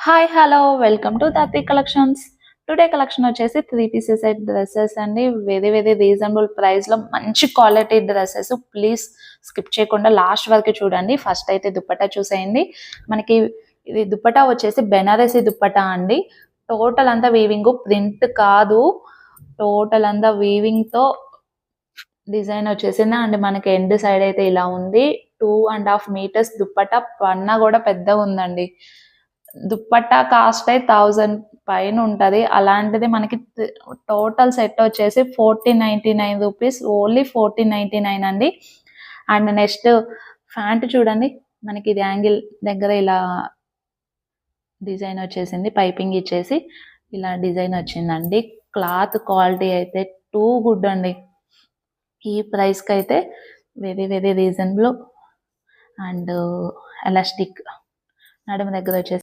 Hi hello welcome to Tatvi collections. Today collection వచ్చేసి 3 pieces set dresses అండి. Very very reasonable ప్రైస్లో మంచి quality dresses. Please skip చేయకుండా last వరకు చూడండి. ఫస్ట్ అయితే దుప్పటా చూసేయండి. మనకి ఇది దుప్పటా వచ్చేసి బెనారసి దుప్పటా అండి. టోటల్ అంతా వీవింగ్, ప్రింట్ కాదు, టోటల్ అంతా వీవింగ్తో డిజైన్ వచ్చేసింది. అండ్ మనకి ఎండ్ సైడ్ అయితే ఇలా ఉంది. 2.5 మీటర్స్ దుప్పటా, పన్నా కూడా పెద్దగా ఉందండి. దుప్పట్టా కాస్ట్ అయితే 1000 పైన ఉంటది. అలాంటిది మనకి టోటల్ సెట్ వచ్చేసి 1499 రూపీస్, ఓన్లీ 1499 అండి. అండ్ నెక్స్ట్ ప్యాంట్ చూడండి, మనకి ఇది యాంగిల్ దగ్గర ఇలా డిజైన్ వచ్చేసింది, పైపింగ్ ఇచ్చేసి ఇలా డిజైన్ వచ్చిందండి. క్లాత్ క్వాలిటీ అయితే టూ గుడ్ అండి. ఈ ప్రైస్కి అయితే very very reasonable. And elastic నడుము దగ్గర వచ్చేసి